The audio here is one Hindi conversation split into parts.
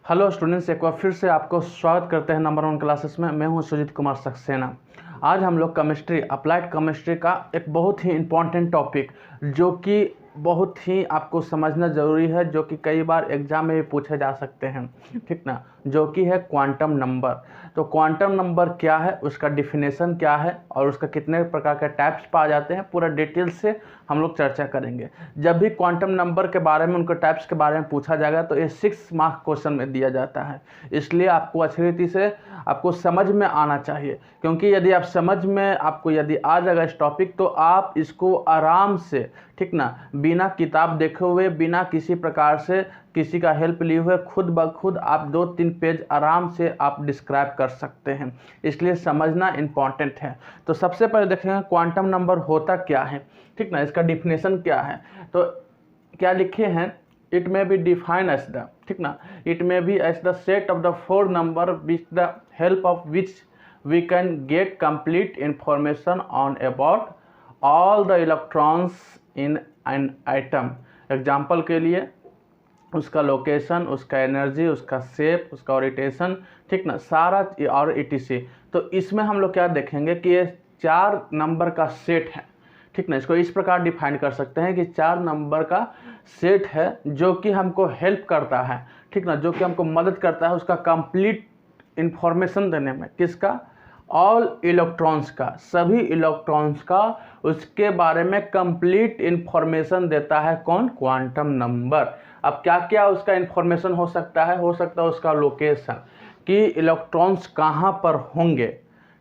हेलो स्टूडेंट्स, एक बार फिर से आपको स्वागत करते हैं नंबर 1 क्लासेस में। मैं हूं सुजीत कुमार सक्सेना। आज हम लोग केमिस्ट्री, अप्लाइड केमिस्ट्री का एक बहुत ही इम्पॉर्टेंट टॉपिक जो कि बहुत ही आपको समझना ज़रूरी है, जो कि कई बार एग्जाम में भी पूछे जा सकते हैं, ठीक ना, जो कि है क्वांटम नंबर। तो क्वांटम नंबर क्या है, उसका डिफिनेशन क्या है और उसका कितने प्रकार के टाइप्स पाए जाते हैं, पूरा डिटेल से हम लोग चर्चा करेंगे। जब भी क्वांटम नंबर के बारे में, उनके टाइप्स के बारे में पूछा जाएगा तो ये 6 मार्क क्वेश्चन में दिया जाता है। इसलिए आपको अच्छी रीति से आपको समझ में आना चाहिए, क्योंकि यदि आप समझ में आपको यदि आ जाएगा इस टॉपिक तो आप इसको आराम से, ठीक ना, बिना किताब देखे हुए, बिना किसी प्रकार से किसी का हेल्प लिए हुए, खुद ब खुद आप 2-3 पेज आराम से आप डिस्क्राइब कर सकते हैं। इसलिए समझना इम्पॉर्टेंट है। तो सबसे पहले देखेंगे क्वांटम नंबर होता क्या है, ठीक ना, इसका डिफिनेशन क्या है। तो क्या लिखे हैं, it may be defined as the, ठीक ना, it may be as the set of the 4 number which the help of which we can get complete information on about all the electrons in an atom. Example के लिए उसका लोकेशन, उसका एनर्जी, उसका शेप, उसका ओरिएंटेशन, ठीक ना, सारा और etc। तो इसमें हम लोग क्या देखेंगे कि ये 4 नंबर का सेट है, ठीक ना। इसको इस प्रकार डिफाइन कर सकते हैं कि 4 नंबर का सेट है जो कि हमको हेल्प करता है, ठीक ना, जो कि हमको मदद करता है उसका कंप्लीट इंफॉर्मेशन देने में। किसका? ऑल इलेक्ट्रॉन्स का, सभी इलेक्ट्रॉन्स का उसके बारे में कंप्लीट इंफॉर्मेशन देता है। कौन? Quantum number. अब क्या क्या उसका इंफॉर्मेशन हो सकता है उसका लोकेशन, कि इलेक्ट्रॉन्स कहाँ पर होंगे,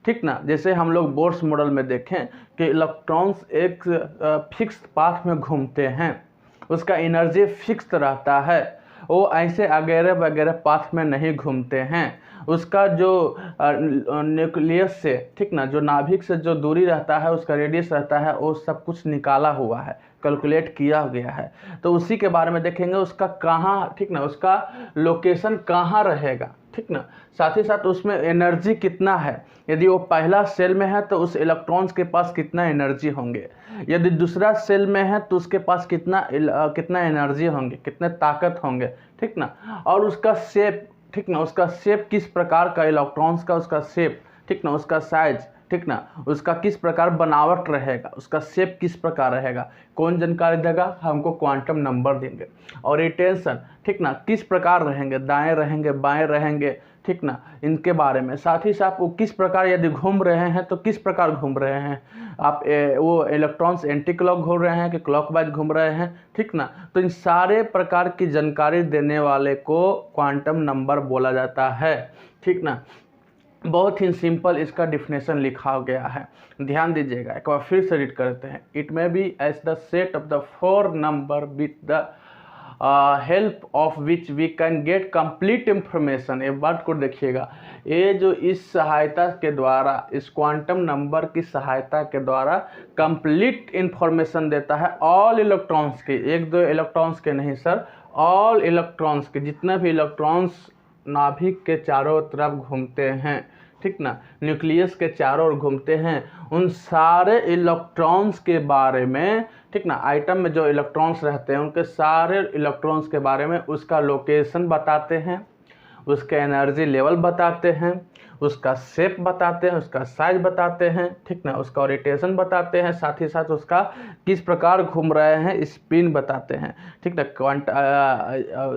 ठीक ना। जैसे हम लोग बोर्स मॉडल में देखें कि इलेक्ट्रॉन्स एक फिक्स पाथ में घूमते हैं, उसका एनर्जी फिक्स रहता है, वो ऐसे वगैरह वगैरह पाथ में नहीं घूमते हैं। उसका जो न्यूक्लियस से, ठीक ना, जो नाभिक से जो दूरी रहता है, उसका रेडियस रहता है, वो सब कुछ निकाला हुआ है, कैलकुलेट किया गया है। तो उसी के बारे में देखेंगे, उसका कहाँ, ठीक ना, उसका लोकेशन कहाँ रहेगा, ठीक ना। साथ ही साथ उसमें एनर्जी कितना है, यदि वो पहला सेल में है तो उस इलेक्ट्रॉन्स के पास कितना एनर्जी होंगे, यदि दूसरा सेल में है तो उसके पास कितना एनर्जी होंगे, कितने ताकत होंगे, ठीक ना। और उसका शेप, ठीक ना, उसका शेप किस प्रकार का, इलेक्ट्रॉन्स का उसका शेप, ठीक ना, उसका साइज, ठीक ना, उसका किस प्रकार बनावट रहेगा, उसका शेप किस प्रकार रहेगा, कौन जानकारी देगा? हमको क्वांटम नंबर देंगे। और रिटेंशन, ठीक ना, किस प्रकार रहेंगे, दाएं रहेंगे, बाएं रहेंगे, ठीक ना, इनके बारे में। साथ ही साथ वो किस प्रकार यदि घूम रहे हैं तो किस प्रकार घूम रहे हैं, आप वो इलेक्ट्रॉन्स एंटी क्लॉक घूम रहे हैं कि क्लॉकवाइज घूम रहे हैं, ठीक ना। तो इन सारे प्रकार की जानकारी देने वाले को क्वांटम नंबर बोला जाता है, ठीक ना। बहुत ही सिंपल इसका डिफिनेशन लिखा गया है, ध्यान दीजिएगा। एक बार फिर से रीड करते हैं। It may be as the set of the 4 number with the help of which we can get complete information. ये वर्ड को देखिएगा, ये जो इस सहायता के द्वारा, इस क्वांटम नंबर की सहायता के द्वारा कंप्लीट इंफॉर्मेशन देता है ऑल इलेक्ट्रॉन्स के, 1-2 इलेक्ट्रॉन्स के नहीं सर, ऑल इलेक्ट्रॉन्स के, जितने भी इलेक्ट्रॉन्स नाभिक के चारों तरफ घूमते हैं, ठीक ना, न्यूक्लियस के चारों ओर घूमते हैं, उन सारे इलेक्ट्रॉन्स के बारे में, ठीक ना, आइटम में जो इलेक्ट्रॉन्स रहते हैं उनके सारे इलेक्ट्रॉन्स के बारे में, उसका लोकेशन बताते हैं, उसका एनर्जी लेवल बताते हैं, उसका शेप बताते हैं, उसका साइज बताते हैं, ठीक ना, उसका ओरिएंटेशन बताते हैं, साथ ही साथ उसका किस प्रकार घूम रहे हैं स्पिन बताते हैं, ठीक ना।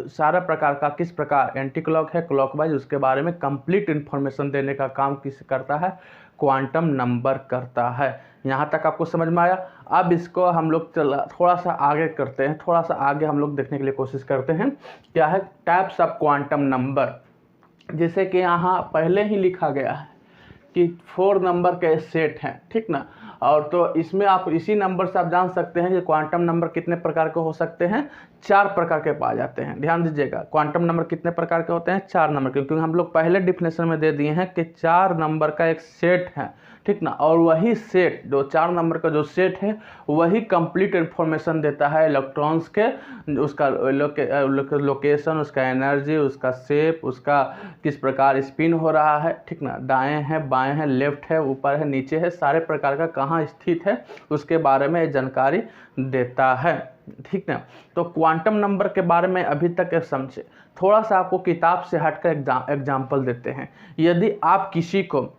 सारा प्रकार का किस प्रकार एंटी क्लॉक है, क्लॉकवाइज, उसके बारे में कंप्लीट इन्फॉर्मेशन देने का काम किस करता है? क्वांटम नंबर करता है। यहाँ तक आपको समझ में आया? अब इसको हम लोग थोड़ा सा आगे करते हैं, थोड़ा सा आगे हम लोग देखने के लिए कोशिश करते हैं। क्या है? Types of quantum number. जैसे कि यहाँ पहले ही लिखा गया है कि 4 नंबर के सेट हैं, ठीक ना। और तो इसमें आप इसी नंबर से आप जान सकते हैं कि क्वांटम नंबर कितने प्रकार के हो सकते हैं। 4 प्रकार के पाए जाते हैं। ध्यान दीजिएगा, क्वांटम नंबर कितने प्रकार के होते हैं? 4 नंबर के, क्योंकि हम लोग पहले डिफिनेशन में दे दिए हैं कि 4 नंबर का एक सेट है, ठीक ना। और वही सेट, जो 4 नंबर का जो सेट है, वही कंप्लीट इन्फॉर्मेशन देता है इलेक्ट्रॉन्स के, उसका लोकेशन, उसका एनर्जी, उसका शेप, उसका किस प्रकार स्पिन हो रहा है, ठीक ना, दाएं है, बाएं है, लेफ्ट है, ऊपर है, नीचे है, सारे प्रकार का कहाँ स्थित है उसके बारे में जानकारी देता है। ठीक ना। तो क्वांटम नंबर के बारे में अभी तक समझे, थोड़ा सा आपको किताब से हटकर एग्जाम्पल देते हैं। यदि आप किसी को,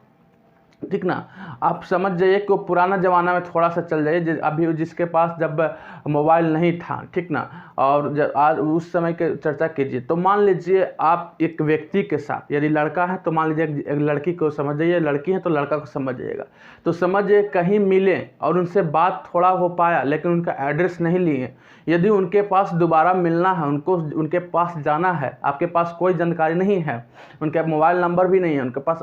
ठीक ना, आप समझ जाइए कि वो पुराना ज़माना में थोड़ा सा चल जाइए, अभी जिसके पास जब मोबाइल नहीं था, ठीक ना, और आज उस समय के चर्चा कीजिए। तो मान लीजिए आप एक व्यक्ति के साथ, यदि लड़का है तो मान लीजिए एक लड़की को समझ जाइए, लड़की है तो लड़का को समझ जाइएगा। तो समझिए कहीं मिले और उनसे बात थोड़ा हो पाया, लेकिन उनका एड्रेस नहीं लिए। यदि उनके पास दोबारा मिलना है, उनको उनके पास जाना है, आपके पास कोई जानकारी नहीं है, उनका मोबाइल नंबर भी नहीं है, उनके पास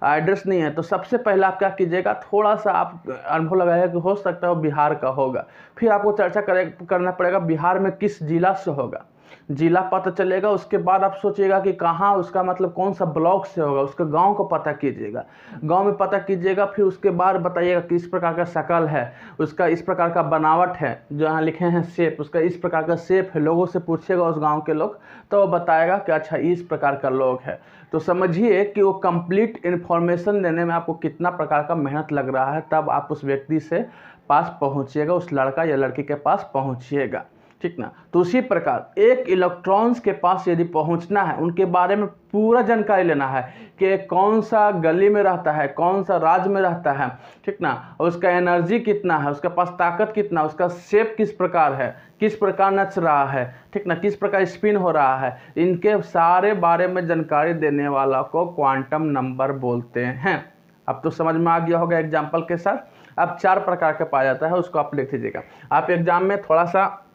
एड्रेस नहीं है, तो सबसे पहले आप क्या कीजिएगा, थोड़ा सा आप अनुभव लगाइएगा कि हो सकता है वो बिहार का होगा। फिर आपको चर्चा करना पड़ेगा बिहार में किस जिला से होगा, जिला पता चलेगा। उसके बाद आप सोचिएगा कि कहाँ उसका मतलब कौन सा ब्लॉक से होगा, उसके गांव को पता कीजिएगा, गांव में पता कीजिएगा। फिर उसके बाद बताइएगा कि इस प्रकार का शकल है, उसका इस प्रकार का बनावट है, जहाँ लिखे हैं शेप, उसका इस प्रकार का शेप है। लोगों से पूछिएगा उस गांव के लोग, तो वो बताएगा कि अच्छा इस प्रकार का लोग है। तो समझिए कि वो कंप्लीट इन्फॉर्मेशन देने में आपको कितना प्रकार का मेहनत लग रहा है, तब आप उस व्यक्ति से पास पहुँचिएगा, उस लड़का या लड़की के पास पहुँचिएगा, ठीक ना। तो उसी प्रकार एक इलेक्ट्रॉन्स के पास यदि पहुंचना है, उनके बारे में पूरा जानकारी लेना है कि कौन सा गली में रहता है, कौन सा राज्य में रहता है, ठीक ना, और उसका एनर्जी कितना है, उसके पास ताकत कितना, उसका शेप किस प्रकार है, किस प्रकार नच रहा है, ठीक ना, किस प्रकार स्पिन हो रहा है, इनके सारे बारे में जानकारी देने वाला को क्वांटम नंबर बोलते हैं। अब तो समझ में आ गया होगा एग्जाम्पल के साथ। अब 4 प्रकार का पाया जाता है, उसको आप लिख लीजिएगा। आप एग्जाम में थोड़ा सा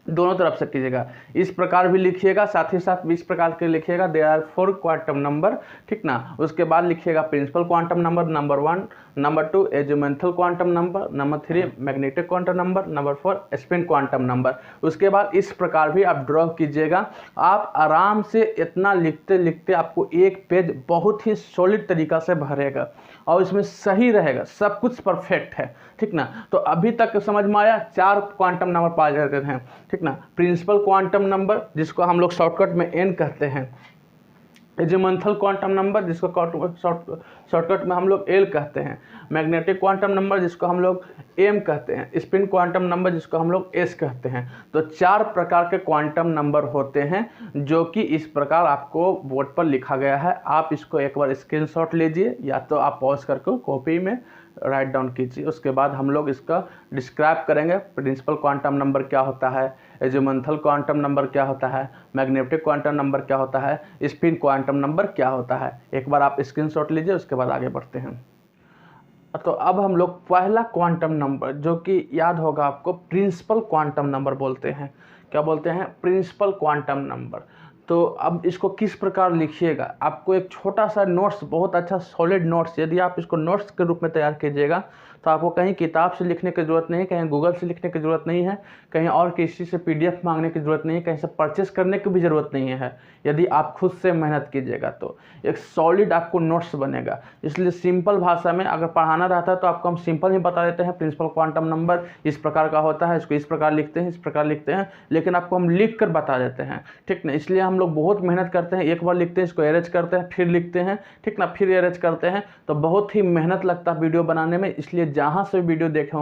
दोनों तरफ से कीजिएगा, इस प्रकार भी लिखिएगा, साथ ही साथ 20 प्रकार के लिखिएगा। देयर आर 4 क्वांटम नंबर, ठीक ना। उसके बाद लिखिएगा principal quantum number, number 1, number 2 azimuthal quantum number, number 3 magnetic quantum number, number 4 spin quantum number. उसके बाद इस प्रकार भी आप ड्रॉ कीजिएगा। आप आराम से इतना लिखते लिखते आपको एक पेज बहुत ही सॉलिड तरीका से भरेगा और इसमें सही रहेगा, सब कुछ परफेक्ट है, ठीक ना। तो अभी तक समझ में आया, 4 क्वांटम नंबर पाए जाते हैं, ठीक ना। प्रिंसिपल क्वांटम नंबर जिसको हम लोग शॉर्टकट में एन कहते हैं, एजुमेंथल क्वांटम नंबर जिसको शॉर्टकट में हम लोग एल कहते हैं, मैग्नेटिक क्वांटम नंबर जिसको हम लोग एम कहते हैं, स्पिन क्वांटम नंबर जिसको हम लोग एस कहते हैं। तो 4 प्रकार के क्वांटम नंबर होते हैं, जो कि इस प्रकार आपको बोर्ड पर लिखा गया है। आप इसको एक बार स्क्रीनशॉट लीजिए, या तो आप पॉज करके कॉपी में राइट डाउन कीजिए। उसके बाद हम लोग इसका डिस्क्राइब करेंगे, प्रिंसिपल क्वांटम नंबर क्या होता है, एजुमेंथल क्वांटम नंबर क्या होता है, मैग्नेटिक क्वांटम नंबर क्या होता है, स्पिन क्वांटम नंबर क्या होता है। एक बार आप स्क्रीनशॉट लीजिए, उसके बाद आगे बढ़ते हैं। तो अब हम लोग पहला क्वांटम नंबर, जो कि याद होगा आपको, प्रिंसिपल क्वांटम नंबर बोलते हैं। क्या बोलते हैं? Principal quantum number. तो अब इसको किस प्रकार लिखिएगा, आपको एक छोटा सा नोट्स, बहुत अच्छा सॉलिड नोट्स, यदि आप इसको नोट्स के रूप में तैयार कीजिएगा तो आपको कहीं किताब से लिखने की ज़रूरत नहीं है, कहीं गूगल से लिखने की ज़रूरत नहीं है, कहीं और किसी से PDF मांगने की ज़रूरत नहीं है, कहीं से परचेस करने की भी ज़रूरत नहीं है। यदि आप खुद से मेहनत कीजिएगा तो एक सॉलिड आपको नोट्स बनेगा। इसलिए सिंपल भाषा में अगर पढ़ाना रहता है तो आपको हम सिंपल ही बता देते हैं, प्रिंसिपल क्वांटम नंबर इस प्रकार का होता है, इसको इस प्रकार लिखते हैं, इस प्रकार लिखते हैं, लेकिन आपको हम लिख कर बता देते हैं, ठीक ना। इसलिए हम लोग बहुत मेहनत करते हैं, एक बार लिखते हैं, इसको एरेज करते हैं, फिर लिखते हैं, ठीक ना, फिर एरेज करते हैं, तो बहुत ही मेहनत लगता है वीडियो बनाने में। इसलिए जहाँ से वीडियो देख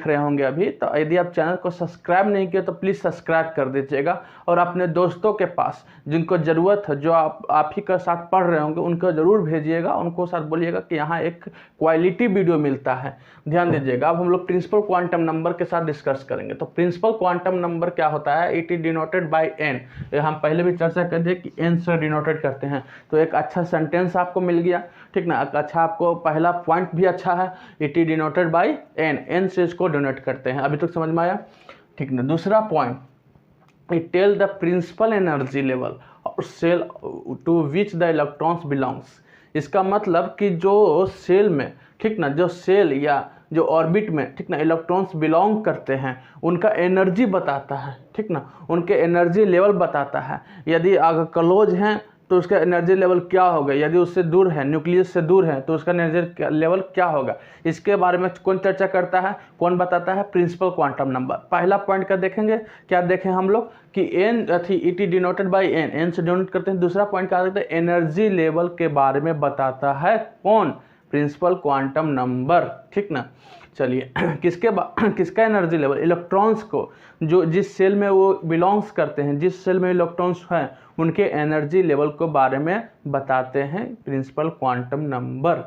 रहे होंगे अभी, तो यदि आप चैनल को सब्सक्राइब नहीं किए तो प्लीज़ सब्सक्राइब कर दीजिएगा, और अपने दोस्तों के पास जिनको ज़रूरत है, जो आप ही के साथ पढ़ रहे होंगे, उनको ज़रूर भेजिएगा, उनको साथ बोलिएगा कि यहाँ एक क्वालिटी वीडियो मिलता है, ध्यान दीजिएगा। अब हम लोग प्रिंसिपल क्वांटम नंबर के साथ डिस्कस करेंगे। तो प्रिंसिपल क्वांटम नंबर क्या होता है? It is denoted by n. हम पहले भी चर्चा कर दिए कि एन से डिनोटेड करते हैं। तो एक अच्छा सेंटेंस आपको मिल गया, ठीक ना। अच्छा, आपको पहला पॉइंट भी अच्छा है, it is denoted by n, n से इसको डिनोट करते हैं। अभी तक समझ में आया, ठीक ना। दूसरा point, it tell the principal energy level और shell to which the electrons belongs. इसका मतलब कि जो सेल में, ठीक ना, जो सेल या जो ऑर्बिट में, ठीक ना, इलेक्ट्रॉन्स बिलोंग करते हैं, उनका एनर्जी बताता है, ठीक ना, उनके एनर्जी लेवल बताता है। यदि अगर क्लोज हैं तो उसका एनर्जी लेवल क्या होगा, यदि उससे दूर है, न्यूक्लियस से दूर है, तो उसका एनर्जी लेवल क्या होगा। इसके बारे में कौन चर्चा करता है, कौन बताता है? Principal quantum number. पहला पॉइंट का देखेंगे, क्या देखें हम लोग कि एन थी, it is denoted by n, n से डिनोट करते हैं। दूसरा पॉइंट क्या कहते हैं? एनर्जी लेवल के बारे में बताता है। कौन? प्रिंसिपल क्वांटम नंबर, ठीक ना। चलिए किसका एनर्जी लेवल, इलेक्ट्रॉन्स को, जो जिस सेल में वो बिलोंग्स करते हैं, जिस सेल में इलेक्ट्रॉन्स हैं उनके एनर्जी लेवल को बारे में बताते हैं प्रिंसिपल क्वांटम नंबर।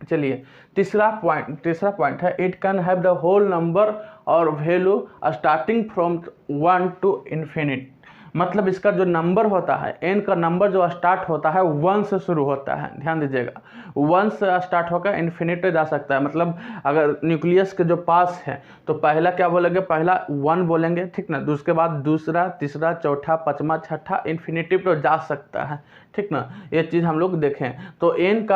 चलिए तीसरा पॉइंट है it can have the whole number और value starting from 1 to infinite. मतलब इसका जो नंबर होता है, n का नंबर जो स्टार्ट होता है 1 से शुरू होता है, ध्यान दीजिएगा 1 से स्टार्ट होकर इन्फिनिट जा सकता है। मतलब अगर न्यूक्लियस के जो पास है तो पहला क्या बोलेंगे, पहला 1 बोलेंगे, ठीक ना, उसके बाद दूसरा, तीसरा, चौथा, पांचवा, छठा, इन्फिनिटी तो जा सकता है, ठीक ना। ये चीज़ हम लोग देखें तो n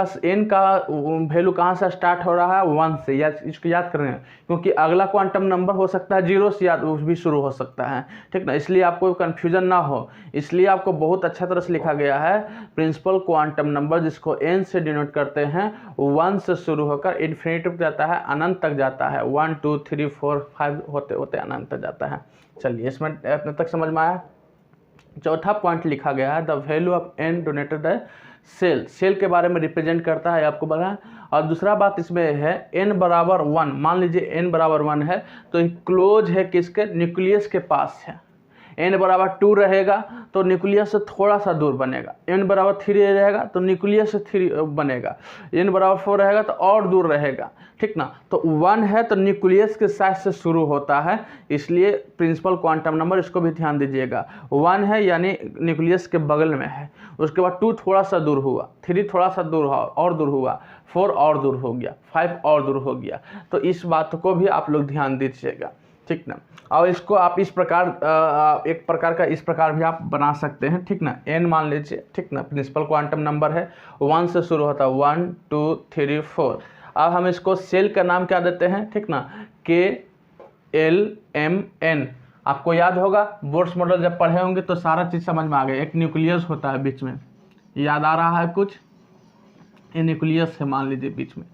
का वैल्यू कहाँ से स्टार्ट हो रहा है, 1 से, या इसको याद करें क्योंकि अगला क्वांटम नंबर हो सकता है 0 से भी शुरू हो सकता है, ठीक ना। इसलिए आपको कन्फ्यूजन ना हो, इसलिए आपको बहुत अच्छा तरह से लिखा गया है प्रिंसिपल क्वांटम नंबर, जिसको n से डिनोट करते हैं, 1 से शुरू होकर इन्फिनिटी तक जाता है, अनंत तक जाता है, 1 2 3 4 5 होते होते अनंत तक जाता है। चलिए इसमें इतने तक समझ में आया। चौथा पॉइंट लिखा गया है the value of n donated the shell के बारे में रिप्रेजेंट करता है, आपको बताया। और दूसरा बात इसमें है n बराबर 1, मान लीजिए n बराबर 1 है तो क्लोज है किसके, न्यूक्लियस के पास है। n बराबर 2 रहेगा तो न्यूक्लियस से थोड़ा सा दूर बनेगा, n बराबर 3 रहेगा तो न्यूक्लियस से 3 बनेगा, n बराबर 4 रहेगा तो और दूर रहेगा, ठीक ना। तो 1 है तो न्यूक्लियस के साइड से शुरू होता है, इसलिए प्रिंसिपल क्वांटम नंबर, इसको भी ध्यान दीजिएगा। 1 है यानी न्यूक्लियस के बगल में है, उसके बाद 2 थोड़ा सा दूर हुआ, 3 थोड़ा सा दूर और दूर हुआ, 4 और दूर हो गया, 5 और दूर हो गया। तो इस बात को भी आप लोग ध्यान दीजिएगा, ठीक ना। और इसको आप इस प्रकार एक प्रकार का इस प्रकार भी आप बना सकते हैं, ठीक ना। n मान लीजिए, ठीक ना, प्रिंसिपल क्वांटम नंबर है, 1 से शुरू होता है, 1 2 3 4। अब हम इसको सेल का नाम क्या देते हैं, ठीक ना, KLMN। आपको याद होगा बोर्स मॉडल जब पढ़े होंगे तो सारा चीज़ समझ में आ गया। एक न्यूक्लियस होता है बीच में, याद आ रहा है कुछ, ये न्यूक्लियस है मान लीजिए बीच में,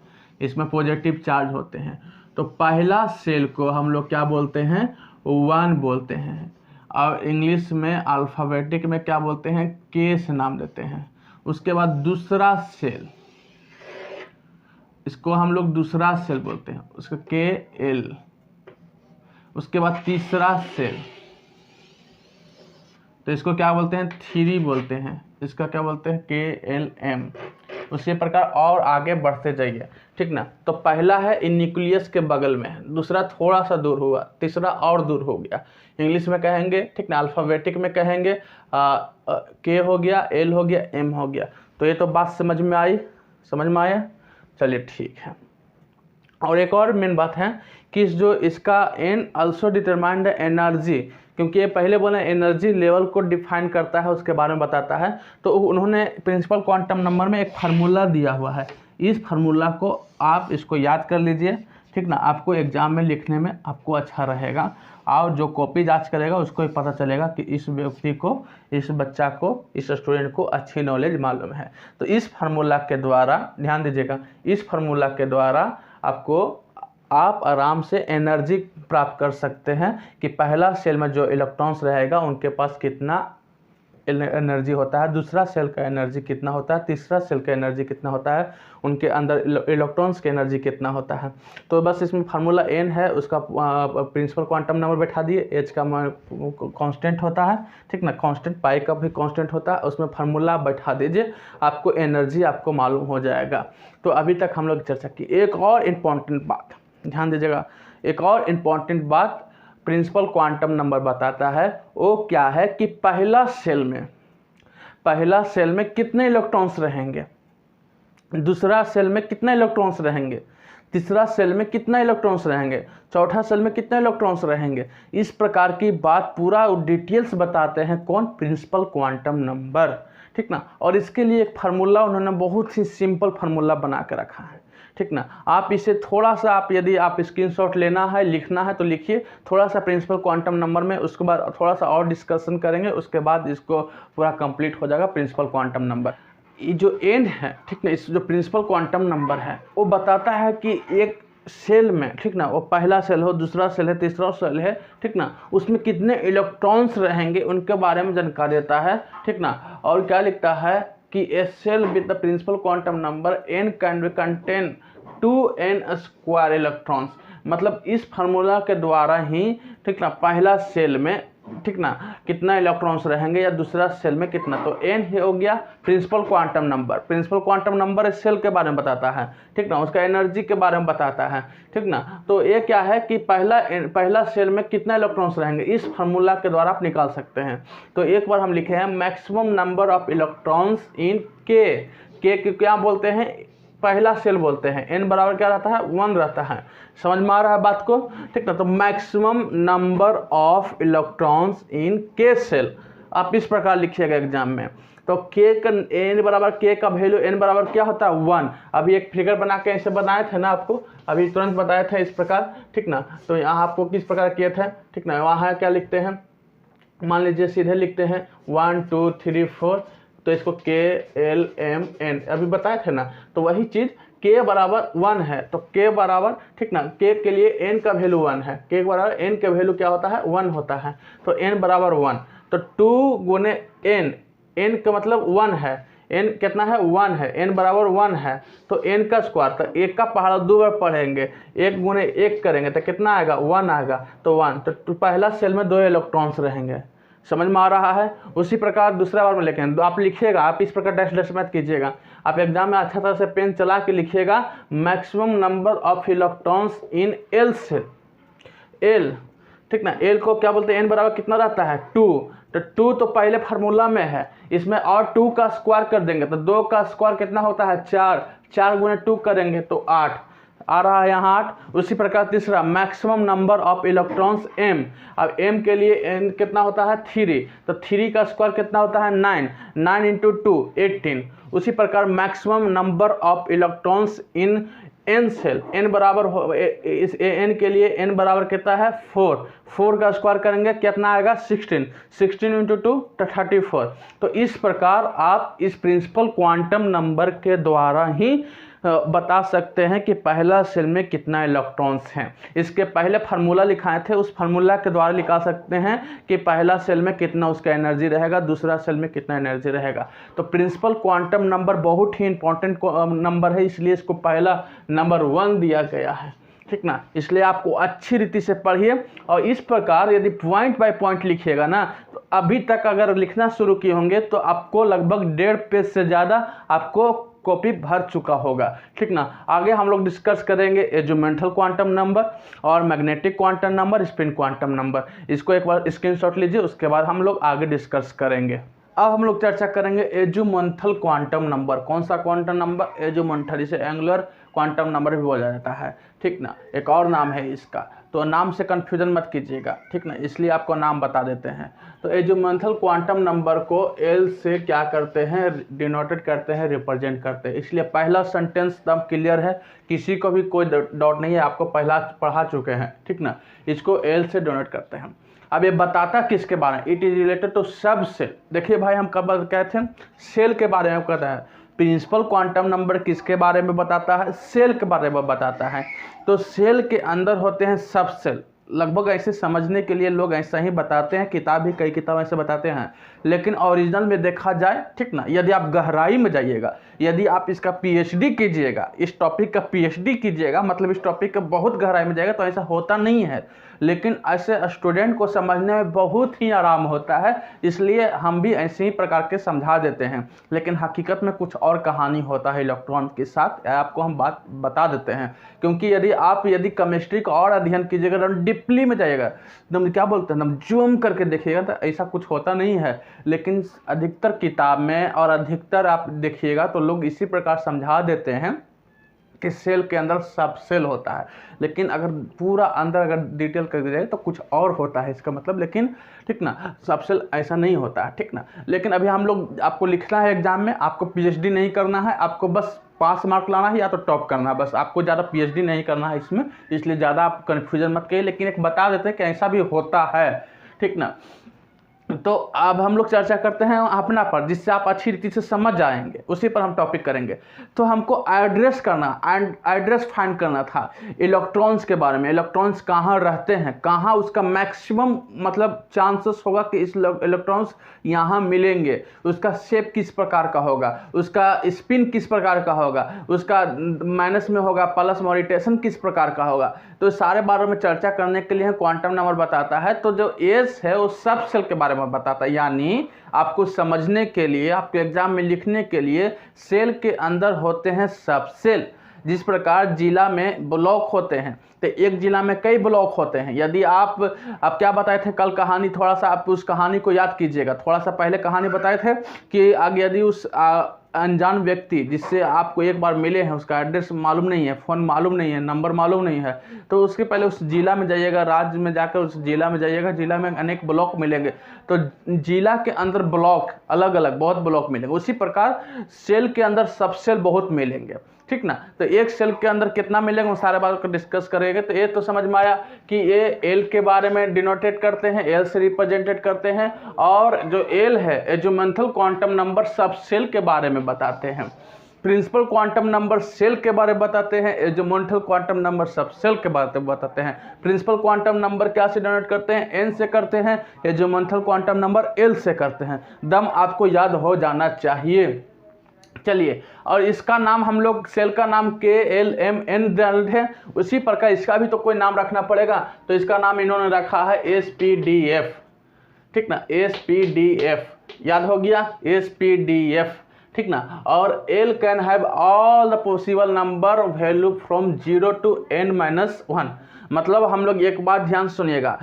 इसमें पॉजिटिव चार्ज होते हैं। तो पहला सेल को हम लोग क्या बोलते हैं, 1 बोलते हैं, और इंग्लिश में अल्फ़ाबेटिक में क्या बोलते हैं, K से नाम देते हैं। उसके बाद दूसरा सेल, इसको हम लोग दूसरा सेल बोलते हैं, उसका KL। उसके बाद तीसरा सेल, तो इसको क्या बोलते हैं, 3 बोलते हैं, इसका क्या बोलते हैं, KLM। उसी प्रकार और आगे बढ़ते जाइए, ठीक ना। तो पहला है इन न्यूक्लियस के बगल में, दूसरा थोड़ा सा दूर हुआ, तीसरा और दूर हो गया। इंग्लिश में कहेंगे, ठीक ना, अल्फ़ाबेटिक में कहेंगे K हो गया, L हो गया, M हो गया। तो ये तो बात समझ में आई, समझ में आया। चलिए ठीक है। और एक और मेन बात है कि जो इसका n also determine the energy, क्योंकि ये पहले बोले एनर्जी लेवल को डिफाइन करता है, उसके बारे में बताता है। तो उन्होंने प्रिंसिपल क्वांटम नंबर में एक फार्मूला दिया हुआ है, इस फार्मूला को आप इसको याद कर लीजिए, ठीक ना। आपको एग्जाम में लिखने में आपको अच्छा रहेगा, और जो कॉपी जांच करेगा उसको ही पता चलेगा कि इस व्यक्ति को, इस बच्चा को, इस स्टूडेंट को अच्छी नॉलेज मालूम है। तो इस फार्मूला के द्वारा, ध्यान दीजिएगा, इस फार्मूला के द्वारा आप आराम से एनर्जी प्राप्त कर सकते हैं कि पहला सेल में जो इलेक्ट्रॉन्स रहेगा उनके पास कितना एनर्जी होता है, दूसरा सेल का एनर्जी कितना होता है, तीसरा सेल का एनर्जी कितना होता है, उनके अंदर इलेक्ट्रॉन्स की एनर्जी कितना होता है। तो बस इसमें फार्मूला n है, उसका प्रिंसिपल क्वांटम नंबर बैठा दिए, h का कांस्टेंट होता है, ठीक ना, कांस्टेंट, पाई का भी कांस्टेंट होता है, उसमें फार्मूला बैठा दीजिए, आपको एनर्जी आपको मालूम हो जाएगा। तो अभी तक हम लोग चर्चा की। एक और इम्पॉर्टेंट बात ध्यान दीजिएगा, एक और इम्पॉर्टेंट बात प्रिंसिपल क्वांटम नंबर बताता है, वो क्या है कि पहला सेल में कितने इलेक्ट्रॉन्स रहेंगे, दूसरा सेल में कितने इलेक्ट्रॉन्स रहेंगे, तीसरा सेल में कितना इलेक्ट्रॉन्स रहेंगे, चौथा सेल में कितने इलेक्ट्रॉन्स रहेंगे। इस प्रकार की बात पूरा डिटेल्स बताते हैं कौन, प्रिंसिपल क्वांटम नंबर, ठीक ना। और इसके लिए एक फार्मूला उन्होंने बहुत ही सिंपल फार्मूला बना के रखा है, ठीक ना। आप इसे थोड़ा सा, आप यदि आप स्क्रीनशॉट लेना है, लिखना है तो लिखिए थोड़ा सा प्रिंसिपल क्वांटम नंबर में, उसके बाद थोड़ा सा और डिस्कशन करेंगे, उसके बाद इसको पूरा कंप्लीट हो जाएगा प्रिंसिपल क्वांटम नंबर। ये जो एंड है, ठीक ना, इस जो प्रिंसिपल क्वांटम नंबर है वो बताता है कि एक सेल में, ठीक ना, वो पहला सेल हो, दूसरा सेल है, तीसरा सेल है, ठीक ना, उसमें कितने इलेक्ट्रॉन्स रहेंगे उनके बारे में जानकारी देता है, ठीक ना। और क्या लिखता है, कि a shell with the principal quantum number n can be contain 2n² electrons. मतलब इस फार्मूला के द्वारा ही, ठीक ना, पहला सेल में, ठीक ना, कितना इलेक्ट्रॉन्स रहेंगे या दूसरा सेल में कितना, तो n हो गया principal quantum number. Principal quantum number इस सेल के बारे में बताता है, ठीक ना, उसका एनर्जी के बारे में बताता है, ठीक ना। तो ये क्या है कि पहला सेल में कितना इलेक्ट्रॉन्स रहेंगे, इस फार्मूला के द्वारा आप निकाल सकते हैं। तो एक बार हम लिखे हैं मैक्सिमम नंबर ऑफ इलेक्ट्रॉन्स इन के क्या बोलते हैं, पहला सेल बोलते हैं। n बराबर क्या रहता है, 1 रहता है। समझ में आ रहा है बात को, ठीक ना। तो मैक्सिमम नंबर ऑफ इलेक्ट्रॉन्स इन के सेल आप इस प्रकार लिखिएगा एग्जाम में। तो k का n बराबर k का वैल्यू n बराबर क्या होता है, 1। अभी एक फिगर बना के ऐसे बनाए थे ना, आपको अभी तुरंत बताया था इस प्रकार, ठीक ना। तो यहाँ आपको किस प्रकार किए थे, ठीक ना। वहाँ क्या लिखते हैं, मान लीजिए सीधे लिखते हैं 1 2 3 4, तो इसको K L M N अभी बताए थे ना। तो वही चीज़ K बराबर 1 है, तो K बराबर, ठीक ना, K के लिए N का वैल्यू 1 है, K बराबर N का वैल्यू क्या होता है, 1 होता है। तो N बराबर 1, तो 2 गुने N, N का मतलब 1 है, N कितना है, 1 है, N बराबर 1 है, तो N का स्क्वायर, तो 1 का पहाड़ा 2 बार पढ़ेंगे, 1 गुने 1 करेंगे तो कितना आएगा, 1 आएगा। तो 1, तो पहला सेल में 2 इलेक्ट्रॉन्स रहेंगे। समझ में आ रहा है। उसी प्रकार दूसरा बार में लेकिन आप लिखिएगा, आप इस प्रकार डैश मत कीजिएगा, आप एग्जाम में अच्छा तरह से पेन चला के लिखिएगा maximum number of electrons in L shell. L, ठीक ना, एल को क्या बोलते हैं, एन बराबर कितना रहता है, 2। तो 2 तो पहले फार्मूला में है, इसमें और 2 का स्क्वायर कर देंगे तो 2 का स्क्वायर कितना होता है, 4, 4 गुने 2 करेंगे तो 8 आ रहा है यहाँ 8। उसी प्रकार तीसरा maximum number of electrons m। अब m के लिए n कितना होता है, 3, तो 3 का स्क्वायर कितना होता है, 9, 9 इंटू 2 18। उसी प्रकार maximum number of electrons in n shell, n बराबर इस n के लिए n बराबर कितना है, 4, 4 का स्क्वायर करेंगे कितना आएगा, 16, 16 इंटू 2 तो 34। तो इस प्रकार आप इस प्रिंसिपल क्वांटम नंबर के द्वारा ही बता सकते हैं कि पहला सेल में कितना इलेक्ट्रॉन्स हैं। इसके पहले फार्मूला लिखाए थे, उस फार्मूला के द्वारा लिखा सकते हैं कि पहला सेल में कितना उसका एनर्जी रहेगा, दूसरा सेल में कितना एनर्जी रहेगा। तो प्रिंसिपल क्वांटम नंबर बहुत ही इंपॉर्टेंट नंबर है, इसलिए इसको पहला नंबर 1 दिया गया है, ठीक ना। इसलिए आपको अच्छी रीति से पढ़िए और इस प्रकार यदि पॉइंट बाय पॉइंट लिखिएगा ना, तो अभी तक अगर लिखना शुरू किए होंगे तो आपको लगभग 1.5 पेज से ज़्यादा आपको कॉपी भर चुका होगा, ठीक ना। आगे हम लोग डिस्कस करेंगे एजुमेंटल क्वांटम नंबर और magnetic quantum number, spin quantum number. इसको एक बार स्क्रीनशॉट लीजिए, उसके बाद हम लोग आगे डिस्कस करेंगे। अब हम लोग चर्चा करेंगे एजुमेंटल क्वांटम नंबर। कौन सा क्वांटम नंबर, एजुमेंटल, इसे एंगुलर क्वांटम नंबर भी बोला जाता है, ठीक ना, एक और नाम है इसका। तो नाम से कंफ्यूजन मत कीजिएगा, ठीक ना, इसलिए आपको नाम बता देते हैं। तो एजुमेंटल क्वांटम नंबर को एल से क्या करते हैं, डिनोटेड करते हैं, रिप्रेजेंट करते हैं। इसलिए पहला सेंटेंस एकदम क्लियर है, किसी को भी कोई डाउट नहीं है, आपको पहला पढ़ा चुके हैं, ठीक ना। इसको एल से डिनोट करते हैं। अब ये बताता किसके बारे में, इट इज रिलेटेड टू सब सेल। देखिए भाई, हम कब कहते हैं, सेल के बारे में कहते हैं। प्रिंसिपल क्वांटम नंबर किसके बारे में बताता है, सेल के बारे में बताता है। तो सेल के अंदर होते हैं सब सेल। लगभग ऐसे समझने के लिए लोग ऐसा ही बताते हैं, किताब भी कई किताब ऐसे बताते हैं, लेकिन ओरिजिनल में देखा जाए, ठीक ना, यदि आप गहराई में जाइएगा, यदि आप इसका पीएचडी कीजिएगा, इस टॉपिक का पीएचडी कीजिएगा, मतलब इस टॉपिक का बहुत गहराई में जाएगा, तो ऐसा होता नहीं है। लेकिन ऐसे स्टूडेंट को समझने में बहुत ही आराम होता है, इसलिए हम भी ऐसे ही प्रकार के समझा देते हैं। लेकिन हकीकत में कुछ और कहानी होता है इलेक्ट्रॉन के साथ, आपको हम बात बता देते हैं। क्योंकि यदि केमिस्ट्री का और अध्ययन कीजिएगा, तो डीपली में जाइएगा, एकदम क्या बोलते हैं, एकदम जूम करके देखिएगा, तो ऐसा कुछ होता नहीं है। लेकिन अधिकतर किताब में और अधिकतर आप देखिएगा तो लोग इसी प्रकार समझा देते हैं कि सेल के अंदर सब सेल होता है। लेकिन अगर पूरा अंदर अगर डिटेल कर जाए तो कुछ और होता है इसका मतलब, लेकिन ठीक ना, सब सेल ऐसा नहीं होता है, ठीक ना। लेकिन अभी हम लोग, आपको लिखना है एग्जाम में, आपको पीएचडी नहीं करना है, आपको बस पास मार्क लाना है या तो टॉप करना है, बस आपको ज़्यादा पीएचडी नहीं करना है इसमें, इसलिए ज़्यादा आप कन्फ्यूजन मत करिए। लेकिन एक बता देते हैं कि ऐसा भी होता है, ठीक ना। तो अब हम लोग चर्चा करते हैं अपना पर, जिससे आप अच्छी रीति से समझ जाएंगे, उसी पर हम टॉपिक करेंगे। तो हमको एड्रेस फाइंड करना था इलेक्ट्रॉन्स के बारे में। इलेक्ट्रॉन्स कहाँ रहते हैं, कहाँ उसका मैक्सिमम मतलब चांसेस होगा कि इस इलेक्ट्रॉन्स यहाँ मिलेंगे, उसका शेप किस प्रकार का होगा, उसका स्पिन किस प्रकार का होगा, उसका माइनस में होगा प्लस में रोटेशन किस प्रकार का होगा। तो सारे बारे में चर्चा करने के लिए क्वांटम नंबर बताता है। तो जो एस है वो सब सेल के बारे में बताता है, यानी आपको समझने के लिए, आपके एग्जाम में लिखने के लिए सेल के अंदर होते हैं सब सेल। जिस प्रकार जिला में ब्लॉक होते हैं, तो एक जिला में कई ब्लॉक होते हैं। यदि आप क्या बताए थे कल कहानी, थोड़ा सा आप उस कहानी को याद कीजिएगा। थोड़ा सा पहले कहानी बताए थे कि आगे यदि उस अनजान व्यक्ति जिससे आपको एक बार मिले हैं, उसका एड्रेस मालूम नहीं है, फ़ोन मालूम नहीं है, नंबर मालूम नहीं है, तो उसके पहले उस जिला में जाइएगा, राज्य में जाकर उस जिला में जाइएगा। जिला में अनेक ब्लॉक मिलेंगे, तो जिला के अंदर ब्लॉक अलग अलग बहुत ब्लॉक मिलेंगे। उसी प्रकार सेल के अंदर सब सेल बहुत मिलेंगे, ठीक ना। तो एक सेल के अंदर कितना मिलेंगे वो सारे बात को डिस्कस करेंगे। तो ये तो समझ में आया कि ये एल के बारे में डिनोटेट करते हैं, एल से रिप्रेजेंटेड करते हैं। और जो एल है एजुमेंथल क्वांटम नंबर सब सेल के बारे में बताते हैं। प्रिंसिपल क्वांटम नंबर सेल के बारे में बताते हैं, एजुमेंथल क्वांटम नंबर सब सेल के बारे में बताते हैं। प्रिंसिपल क्वांटम नंबर क्या से डिनोट करते हैं, एन से करते हैं। एजुमेंथल क्वांटम नंबर एल से करते हैं। दम आपको याद हो जाना चाहिए। चलिए, और इसका नाम हम लोग सेल का नाम KLMN डालते हैं, उसी प्रकार इसका भी तो कोई नाम रखना पड़ेगा। तो इसका नाम इन्होंने रखा है SPDF, ठीक ना, SPDF याद हो गया, SPDF, ठीक ना। और L can have all the possible number value from 0 to n-1। मतलब हम लोग एक बात ध्यान सुनिएगा,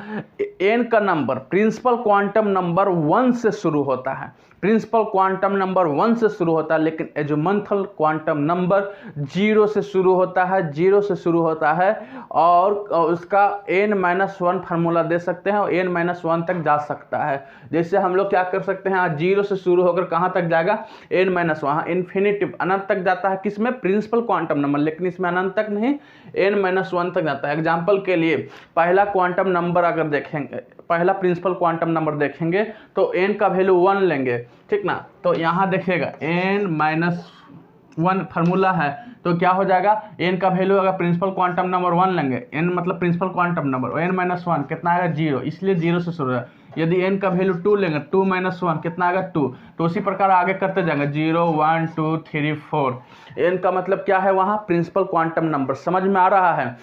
n का नंबर प्रिंसिपल क्वांटम नंबर 1 से शुरू होता है, प्रिंसिपल क्वांटम नंबर 1 से शुरू होता है, लेकिन एजुमेंथल क्वांटम नंबर 0 से शुरू होता है, 0 से शुरू होता है। और उसका n-1 फार्मूला दे सकते हैं और n-1 तक जा सकता है। जैसे हम लोग क्या कर सकते हैं, 0 से शुरू होकर कहाँ तक जाएगा, n-1, इन्फिनिटिव अनंत तक जाता है, किसमें, प्रिंसिपल क्वांटम नंबर, लेकिन इसमें अनंत तक नहीं, n-1 तक जाता है। एग्जाम्पल के लिए पहला क्वांटम नंबर अगर देखेंगे, पहला प्रिंसिपल क्वांटम नंबर देखेंगे तो n का वैल्यू 1 लेंगे, ठीक ना। तो यहाँ देखिएगा n-1 फार्मूला है, तो क्या हो जाएगा, n का वैल्यू अगर प्रिंसिपल क्वांटम नंबर 1 लेंगे, n मतलब प्रिंसिपल क्वांटम नंबर, n-1 कितना आएगा 0, इसलिए 0 से शुरू है। यदि n का वैल्यू 2 लेंगे, 2-1 कितना आएगा 2, तो उसी प्रकार आगे करते जाएंगे 0 1 2 3 4। n का मतलब क्या है वहाँ, प्रिंसिपल क्वांटम नंबर। समझ में आ रहा है,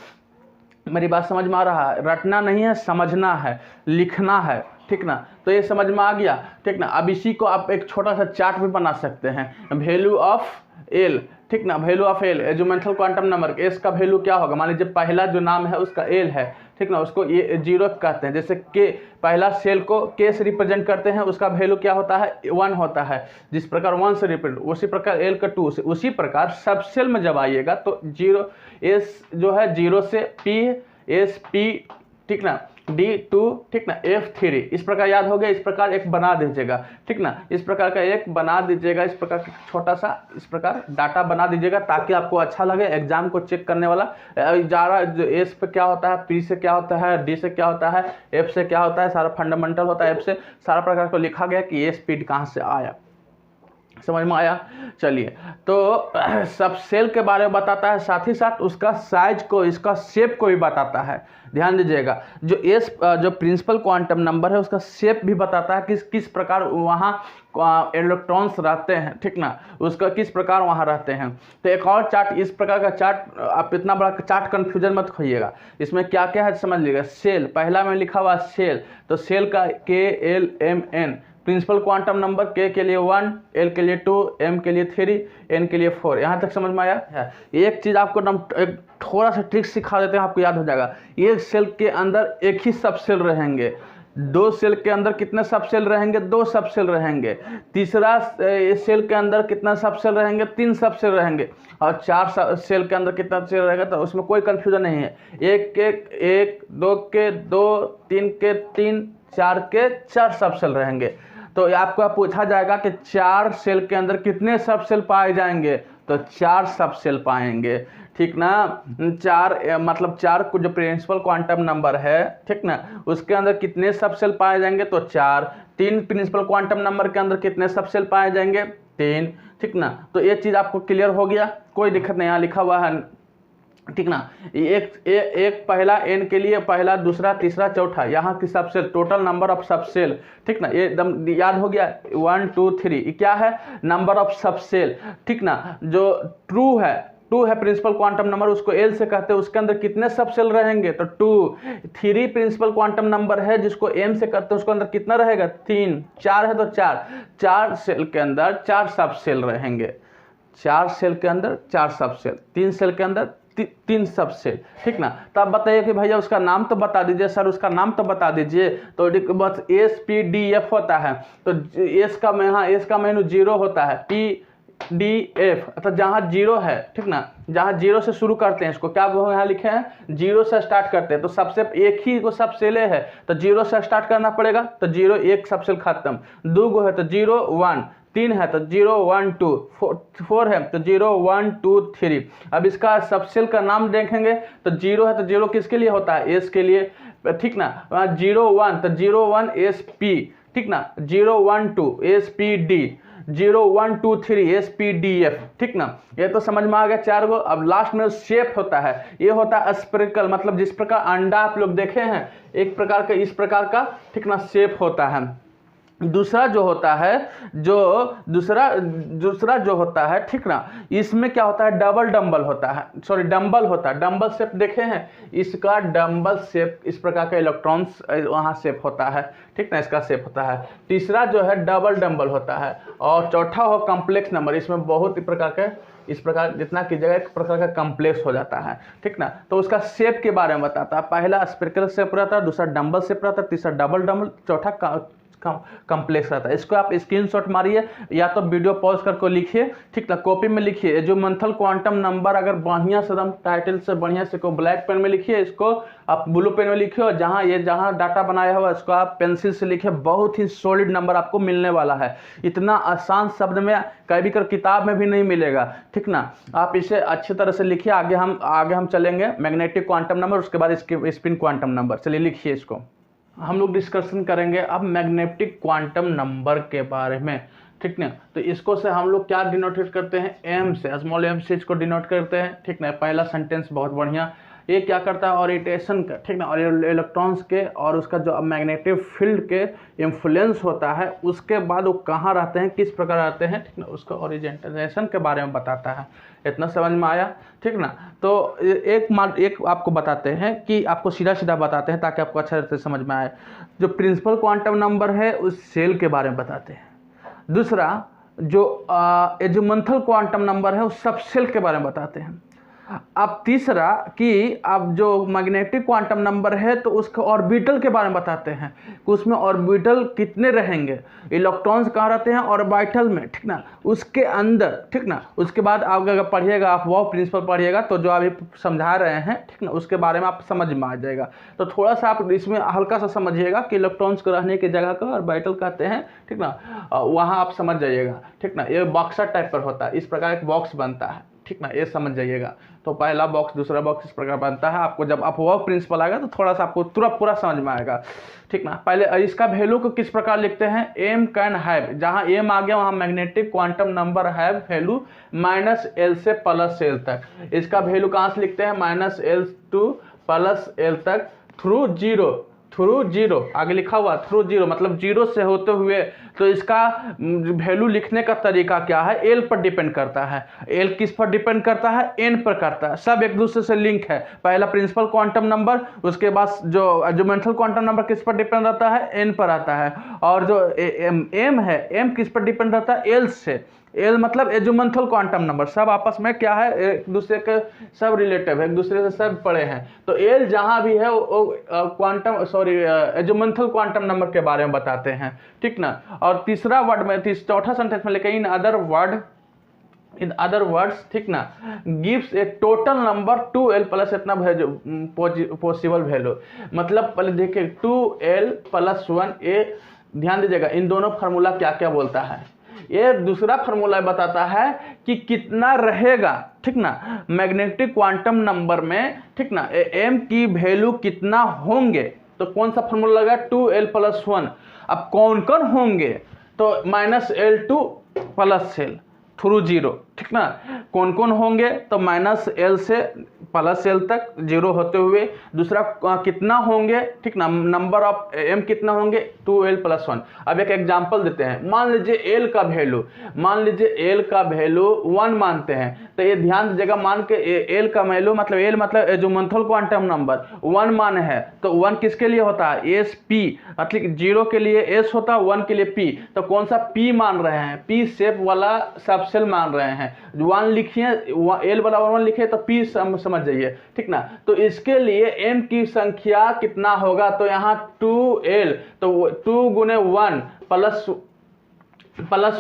मेरी बात समझ में आ रहा है, रटना नहीं है, समझना है, लिखना है, ठीक ना। तो ये समझ में आ गया, ठीक ना। अब इसी को आप एक छोटा सा चार्ट भी बना सकते हैं, वैल्यू ऑफ एल, ठीक ना, value of L azimuthal quantum number, S का वैल्यू क्या होगा, मान लीजिए पहला जो नाम है उसका एल है, ठीक ना, उसको ये 0 कहते हैं। जैसे के पहला सेल को के से रिप्रेजेंट करते हैं, उसका वैल्यू क्या होता है, 1 होता है। जिस प्रकार 1 से रिप्रेजेंट, उसी प्रकार एल का 2 से, उसी प्रकार सब सेल में जब आइएगा तो 0 एस जो है 0 से पी एस पी, ठीक ना, D2, ठीक ना, F3, इस प्रकार याद हो गया। इस प्रकार एक बना दीजिएगा, ठीक ना, इस प्रकार का एक बना दीजिएगा, इस प्रकार का छोटा सा इस प्रकार डाटा बना दीजिएगा, ताकि आपको अच्छा लगे एग्जाम को चेक करने वाला। ज़्यादा जो एस पे क्या होता है, पी से क्या होता है, डी से क्या होता है, एफ से क्या होता है, सारा फंडामेंटल होता है, एफ से सारा प्रकार को लिखा गया कि ये स्पीड कहाँ से आया। समझ में आया। चलिए, तो सब सेल के बारे में बताता है, साथ ही साथ उसका साइज को, इसका शेप को भी बताता है। ध्यान दीजिएगा, जो एस जो प्रिंसिपल क्वांटम नंबर है उसका शेप भी बताता है, किस प्रकार वहाँ इलेक्ट्रॉन्स रहते हैं, ठीक ना, उसका किस प्रकार वहाँ रहते हैं। तो एक और चार्ट, इस प्रकार का चार्ट, आप इतना बड़ा चार्ट कन्फ्यूजन मत होइएगा, इसमें क्या क्या है समझ लीजिएगा। सेल पहला में लिखा हुआ सेल, तो सेल का KLMN, प्रिंसिपल क्वांटम नंबर के लिए 1, एल के लिए 2, एम के लिए 3, एन के लिए 4। यहाँ तक समझ में आया है। एक चीज़ आपको एक थोड़ा सा ट्रिक सिखा देते हैं, आपको याद हो जाएगा। एक सेल के अंदर एक ही सब सेल रहेंगे, 2 सेल के अंदर कितने सब सेल रहेंगे, 2 सब सेल रहेंगे। तीसरा सेल के अंदर कितना सब सेल रहेंगे, 3 सब सेल रहेंगे। और 4 सेल के अंदर कितना सेल रहेगा, तो उसमें कोई कन्फ्यूजन नहीं है। 1 के 1, 2 के 2, 3 के 3, 4 के 4 सब सेल रहेंगे। तो आपको पूछा जाएगा कि 4 सेल के अंदर कितने सब सेल पाए जाएंगे, तो 4 सब सेल पाएंगे, ठीक ना। 4 मतलब 4 को जो प्रिंसिपल क्वांटम नंबर है, ठीक ना, उसके अंदर कितने सब सेल पाए जाएंगे, तो 4। 3 प्रिंसिपल क्वांटम नंबर के अंदर कितने सब सेल पाए जाएंगे? 3, ठीक ना। तो ये चीज़ आपको क्लियर हो गया, कोई दिक्कत नहीं, यहाँ लिखा हुआ है, ठीक ना। एक पहला n के लिए पहला, दूसरा, तीसरा, चौथा, यहाँ की सब सेल, टोटल नंबर ऑफ सब सेल, ठीक ना। ये एकदम याद हो गया, 1 2 3, ये क्या है? नंबर ऑफ सब सेल, ठीक ना। जो ट्रू है प्रिंसिपल क्वांटम नंबर, उसको एल से कहते हैं, उसके अंदर कितने सब सेल रहेंगे? तो 2। 3 प्रिंसिपल क्वांटम नंबर है जिसको एम से करते हैं, उसके अंदर कितना रहेगा? 3। 4 है तो 4 सेल के अंदर 4 सब सेल रहेंगे, 4 सेल के अंदर 4 सब सेल, 3 सेल के अंदर 3 सब सेल, ठीक ना। तो आप बताइए कि भैया उसका नाम तो बता दीजिए, सर उसका नाम तो बता दीजिए। तो बस SPDF होता है, तो एस का मेनू 0 होता है, PDF, तो जहाँ 0 है, ठीक ना, जहाँ 0 से शुरू करते हैं, इसको क्या वो यहाँ लिखे हैं? 0 से स्टार्ट करते हैं, तो सबसे एक ही को सब सेले है, तो 0 से स्टार्ट करना पड़ेगा, तो 0 एक सब सेल खत्म, 2 है तो 0 1, 3 है तो 0 1 2, 4 है तो 0 1 2 3। अब इसका सब सेल का नाम देखेंगे तो 0 है तो 0 किसके लिए होता है? एस के लिए, ठीक ना। 0 1 तो 0 1 SP, ठीक ना। 0 1 2 SPD, 0 1 2 3 SPDF, ठीक ना। ये तो समझ में आ गया 4 गो। अब लास्ट में शेप होता है, ये होता है स्पेरिकल, मतलब जिस प्रकार अंडा आप लोग देखे हैं, एक प्रकार का इस प्रकार का, ठीक ना, शेप होता है। दूसरा जो होता है, दूसरा जो होता है, ठीक ना, इसमें क्या होता है? डंबल होता है, डंबल होता है। डंबल शेप देखे हैं, इसका डंबल शेप, इस प्रकार का इलेक्ट्रॉन्स वहाँ शेप होता है, ठीक ना, इसका शेप होता है। तीसरा जो है डबल डंबल होता है, और चौथा हो कॉम्प्लेक्स नंबर, इसमें बहुत ही प्रकार के, इस प्रकार जितना कीजिएगा एक प्रकार का कॉम्प्लेक्स हो जाता है, ठीक ना। तो उसका शेप के बारे में बताता है, पहला स्पेरिकल शेप रहता है, दूसरा डंबल शेप रहता है, तीसरा डबल डंबल, चौथा कॉम्प्लेक्स रहता है। इसको आप स्क्रीनशॉट मारिए या तो वीडियो पॉज करके लिखिए, ठीक ना, कॉपी में लिखिए। जो मंथल क्वांटम नंबर अगर बढ़िया से एकदम टाइटल से बढ़िया से को ब्लैक पेन में लिखिए, इसको आप ब्लू पेन में लिखिए, और जहाँ डाटा बनाया हुआ इसको आप पेंसिल से लिखिए। बहुत ही सॉलिड नंबर आपको मिलने वाला है, इतना आसान शब्द में कभी कर किताब में भी नहीं मिलेगा, ठीक ना। आप इसे अच्छी तरह से लिखिए। आगे हम चलेंगे मैग्नेटिक क्वांटम नंबर, उसके बाद इसके स्पिन क्वांटम नंबर। चलिए लिखिए इसको। हम लोग डिस्कशन करेंगे अब मैग्नेटिक क्वांटम नंबर के बारे में, ठीक ना। तो इसको से हम लोग क्या डिनोटेट करते हैं? एम से, स्मॉल एम से इसको डिनोट करते हैं, ठीक ना। पहला सेंटेंस बहुत बढ़िया। ये क्या करता है? ओरिएंटेशन का, ठीक ना, और इलेक्ट्रॉन्स के और उसका जो मैग्नेटिक फील्ड के इन्फ्लुएंस होता है, उसके बाद वो कहाँ रहते हैं, किस प्रकार रहते हैं, ठीक ना, उसका ओरिएंटेशन के बारे में बताता है। इतना समझ में आया, ठीक ना। तो एक आपको बताते हैं कि आपको सीधा बताते हैं ताकि आपको अच्छा से समझ में आए। जो प्रिंसिपल क्वांटम नंबर है उस सेल के बारे में बताते हैं। दूसरा जो एजुमेंथल क्वांटम नंबर है उस सब सेल के बारे में बताते हैं। अब तीसरा कि अब जो मैग्नेटिक क्वांटम नंबर है तो उसके ऑर्बिटल के बारे में बताते हैं कि उसमें ऑर्बिटल कितने रहेंगे, इलेक्ट्रॉन्स कहाँ रहते हैं ऑर्बिटल में, ठीक ना, उसके अंदर, ठीक ना। उसके बाद आप अगर पढ़िएगा, आप वो प्रिंसिपल पढ़िएगा तो जो अभी समझा रहे हैं, ठीक ना, उसके बारे में आप समझ में आ जाएगा। तो थोड़ा सा आप इसमें हल्का सा समझिएगा कि इलेक्ट्रॉन्स को रहने की जगह को ऑर्बिटल कहते हैं, ठीक ना, वहाँ आप समझ जाइएगा, ठीक ना। ये बॉक्सर टाइप पर होता है, इस प्रकार एक बॉक्स बनता है, ठीक ना, ये समझ जाइएगा। तो पहला बॉक्स, दूसरा बॉक्स इस प्रकार बनता है। आपको जब आप वो प्रिंसिपल आएगा तो थोड़ा सा आपको तुरंत पूरा समझ में आएगा, ठीक ना। पहले इसका वैल्यू को किस प्रकार लिखते हैं? एम कैन हैव, जहाँ एम आ गया वहाँ magnetic quantum number have value -L से +L तक। इसका वैल्यू कहाँ से लिखते हैं? -L to +L तक थ्रू जीरो, आगे लिखा हुआ थ्रू जीरो, मतलब जीरो से होते हुए। तो इसका वैल्यू लिखने का तरीका क्या है? एल पर डिपेंड करता है। एल किस पर डिपेंड करता है? एन पर करता है। सब एक दूसरे से लिंक है। पहला प्रिंसिपल क्वांटम नंबर, उसके बाद जो एजुमेंटल क्वांटम नंबर किस पर डिपेंड रहता है? एन पर आता है। और जो एम है, एम किस पर डिपेंड रहता है? एल से। एल मतलब एजुमेंथल क्वांटम नंबर, सब आपस में क्या है? एक दूसरे के सब रिलेटिव है, एक दूसरे से सब पड़े हैं। तो एल जहाँ भी है वो एजुमेंथल क्वांटम नंबर के बारे में बताते हैं, ठीक ना। और तीसरा वर्ड में, चौथा सेंटेंस में लिखे इन अदर वर्ड्स, ठीक ना, गिव्स ए टोटल नंबर 2L प्लस इतना पॉसिबल वैल्यू। मतलब पहले देखिए 2L + 1, ये ध्यान दीजिएगा इन दोनों फार्मूला क्या क्या बोलता है। ये दूसरा फार्मूला बताता है कि कितना रहेगा, ठीक ना, मैग्नेटिक क्वांटम नंबर में, ठीक ना, एम की वैल्यू कितना होंगे। तो कौन सा फार्मूला लगा? 2L + 1। अब कौन कौन होंगे, तो -L2 प्लस L थ्रू 0, ठीक ना। कौन कौन होंगे, तो -L से +L तक 0 होते हुए। दूसरा कितना होंगे, ठीक ना, नंबर ऑफ m कितना होंगे, 2l + 1। अब एक एग्जांपल देते हैं। मान लीजिए l का वैल्यू 1 मानते हैं, तो ये ध्यान दीजिएगा, मान के l का वैल्यू मतलब l मतलब एजुमेंथल क्वांटम नंबर 1 मान है, तो 1 किसके लिए होता है, s p, मतलब 0 के लिए s होता है, 1 के लिए p। तो कौन सा p मान रहे हैं, p शेप वाला सबसेल मान रहे हैं। 1 लिखिए, l बराबर 1 लिखे तो p समझ जाइए, ठीक ना। तो इसके लिए m की संख्या कितना होगा, तो यहाँ 2l, तो 2 गुने 1 प्लस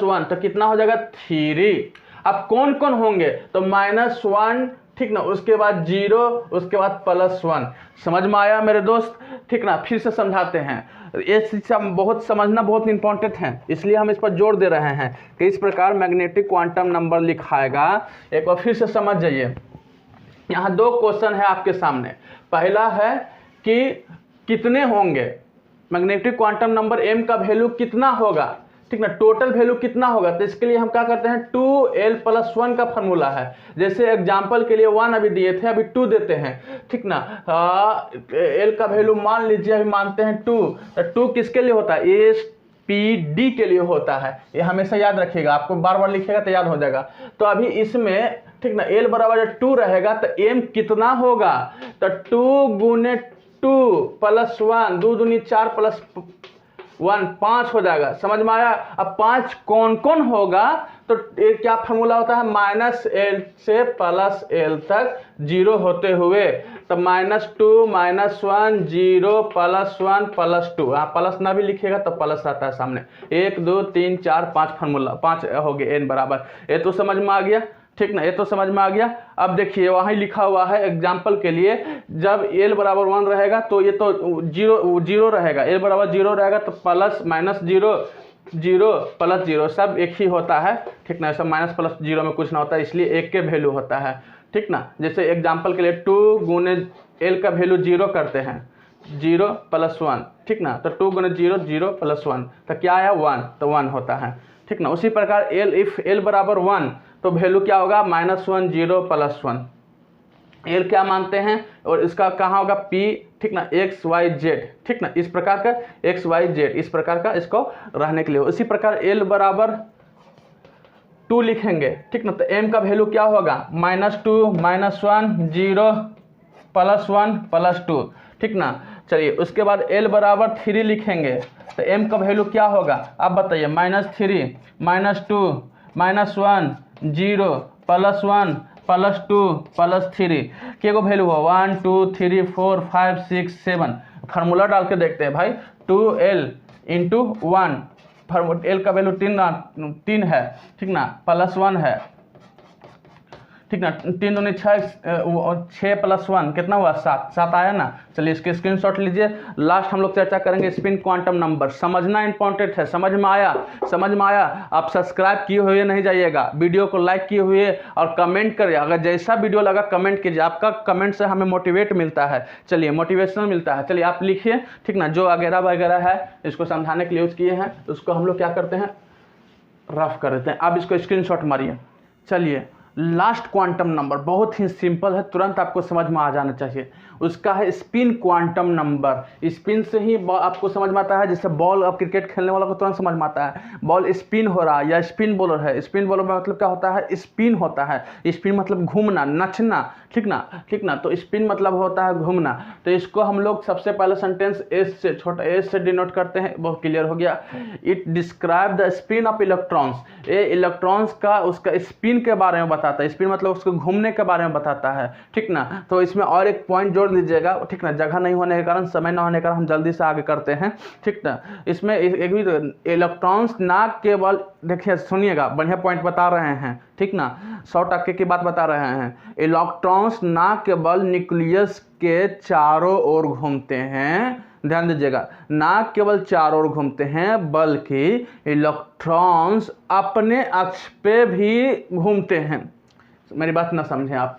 1 तो कितना हो जाएगा 3। अब कौन कौन होंगे, तो -1, ठीक ना, उसके बाद 0, उसके बाद +1। समझ में आया मेरे दोस्त, ठीक ना। फिर से समझाते हैं, ये बहुत समझना बहुत इंपॉर्टेंट है, इसलिए हम इस पर जोर दे रहे हैं कि इस प्रकार मैग्नेटिक क्वांटम नंबर लिखाएगा। एक बार फिर से समझ जाइए। यहाँ 2 क्वेश्चन है आपके सामने। पहला है कि कितने होंगे मैग्नेटिक क्वांटम नंबर m का वैल्यू कितना होगा, ठीक ना, टोटल वैल्यू कितना होगा। तो इसके लिए हम क्या करते हैं, 2l + 1 का फॉर्मूला है। जैसे एग्जांपल के लिए 1 अभी दिए थे, अभी 2 देते हैं, ठीक ना। l का वैल्यू मान लीजिए, अभी मानते हैं 2, तो 2 किसके लिए होता है, SPD के लिए होता है। ये हमेशा याद रखिएगा, आपको बार बार लिखिएगा तो याद हो जाएगा। तो अभी इसमें, ठीक ना, l बराबर 2 रहेगा तो m कितना होगा, तो 2 गुने 2 + 1, 2 दूनी 4 + 1 5 हो जाएगा। समझ में आया। अब 5 कौन कौन होगा, तो ये क्या फॉर्मूला होता है, -L से +L तक 0 होते हुए, तो -2 -1 0 +1 +2, प्लस ना भी लिखिएगा तो प्लस आता है सामने। 1 2 3 4 5 फॉर्मूला 5 हो गए n बराबर। ये तो समझ में आ गया, ठीक ना, ये तो समझ में आ गया। अब देखिए वहीं लिखा हुआ है एग्जाम्पल के लिए, जब l बराबर 1 रहेगा तो ये तो 0 रहेगा, l बराबर 0 रहेगा तो प्लस -0 0 + 0 सब एक ही होता है, ठीक ना। सब माइनस प्लस 0 में कुछ ना होता है, इसलिए एक के वैल्यू होता है, ठीक ना। जैसे एग्जाम्पल के लिए 2 गुने l का वैल्यू 0 करते हैं, 0 + 1, ठीक ना। तो 2 गुने 0 0 + 1 तो क्या आया 1, तो 1 होता है, ठीक ना। उसी प्रकार इफ l बराबर 1 तो वैल्यू क्या होगा, -1 0 + 1। l क्या मानते हैं, और इसका कहाँ होगा p, ठीक ना, x y z, ठीक ना, इस प्रकार का x y z, इस प्रकार का इसको रहने के लिए। उसी प्रकार l बराबर 2 लिखेंगे, ठीक ना, तो m का वैल्यू क्या होगा, -2 -1 0 +1 +2, ठीक ना। चलिए उसके बाद l बराबर 3 लिखेंगे, तो m का वैल्यू क्या होगा, आप बताइए, -3 -2 -1 0 +1 +2 +3 के को वैल्यू हो 1 2 3 4 5 6 7। फार्मूला डाल के देखते हैं भाई, 2l × 1, l का वैल्यू 3 है, ठीक ना, +1 है, ठीक ना। 3 दूनी 6 + 1 कितना हुआ 7 आया ना। चलिए इसके स्क्रीनशॉट लीजिए। लास्ट हम लोग चर्चा करेंगे स्पिन क्वांटम नंबर। समझना इंपॉर्टेंट है, समझ में आया। आप सब्सक्राइब किए हुए नहीं जाइएगा, वीडियो को लाइक किए हुए और कमेंट करिए। अगर जैसा वीडियो लगा कमेंट कीजिए, आपका कमेंट से हमें मोटिवेट मिलता है, चलिए मोटिवेशन मिलता है। चलिए आप लिखिए, ठीक ना, जो वगैरह है इसको समझाने के लिए यूज़ किए हैं, उसको हम लोग क्या करते हैं, रफ कर देते हैं। आप इसको स्क्रीनशॉट मारिए। चलिए लास्ट क्वांटम नंबर बहुत ही सिंपल है, तुरंत आपको समझ में आ जाना चाहिए। उसका है स्पिन क्वांटम नंबर। स्पिन से ही आपको समझ में आता है, जैसे बॉल, अब क्रिकेट खेलने वाला को तुरंत समझ में आता है, बॉल स्पिन हो रहा है या स्पिन बॉलर है। स्पिन बॉलर में मतलब क्या होता है, स्पिन होता है। स्पिन मतलब घूमना, नचना, ठीक ना। तो स्पिन मतलब होता है घूमना। तो इसको हम लोग सबसे पहले सेंटेंस एस से, छोटा एस से डिनोट करते हैं, बहुत क्लियर हो गया। It describe the spin off electrons. ये इलेक्ट्रॉन्स का उसका स्पिन के बारे में बताता है। स्पिन मतलब उसको घूमने के बारे में बताता है, ठीक ना। तो इसमें और एक पॉइंट जोड़ लीजिएगा, ठीक ना, जगह नहीं होने के कारण, समय ना होने के कारण हम जल्दी से आगे करते हैं, ठीक ना। इसमें एक भी इलेक्ट्रॉन्स ना केवल, देखिए सुनिएगा, बढ़िया पॉइंट बता रहे हैं, ठीक ना, 100% की बात बता रहे हैं। इलेक्ट्रॉन्स ना केवल न्यूक्लियस के चारों ओर घूमते हैं, ध्यान दीजिएगा, ना केवल चारों ओर घूमते हैं बल्कि इलेक्ट्रॉन्स अपने अक्ष पे भी घूमते हैं। मेरी बात ना समझें आप,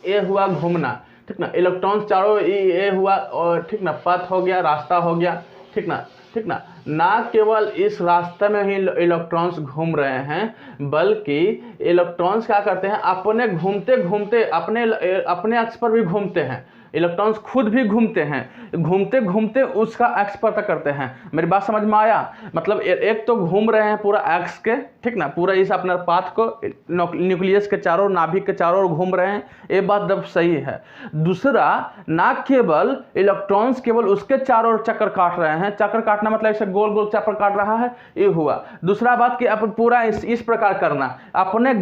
ये हुआ घूमना, ठीक ना। इलेक्ट्रॉन्स चारों, ये हुआ, और ठीक ना, पथ हो गया, रास्ता हो गया, ठीक ना। ठीक ना केवल इस रास्ते में ही इलेक्ट्रॉन्स घूम रहे हैं, बल्कि इलेक्ट्रॉन्स क्या करते हैं, अपने घूमते घूमते अपने अक्ष पर भी घूमते हैं। इलेक्ट्रॉन्स खुद भी घूमते हैं, घूमते घूमते उसका एक्स पता करते हैं। मेरी बात समझ में आया? मतलब एक तो घूम रहे हैं पूरा एक्स के, ठीक ना, पूरा इस अपने पाथ को न्यूक्लियस के चारों, नाभिक के चारों ओर घूम रहे हैं, ये बात जब सही है। दूसरा, ना केवल इलेक्ट्रॉन्स केवल उसके चारों ओर चक्कर काट रहे हैं, चक्कर काटना मतलब इसे गोल गोल चक्कर काट रहा है, ये हुआ। दूसरा बात कि अपन पूरा इस प्रकार करना, अपने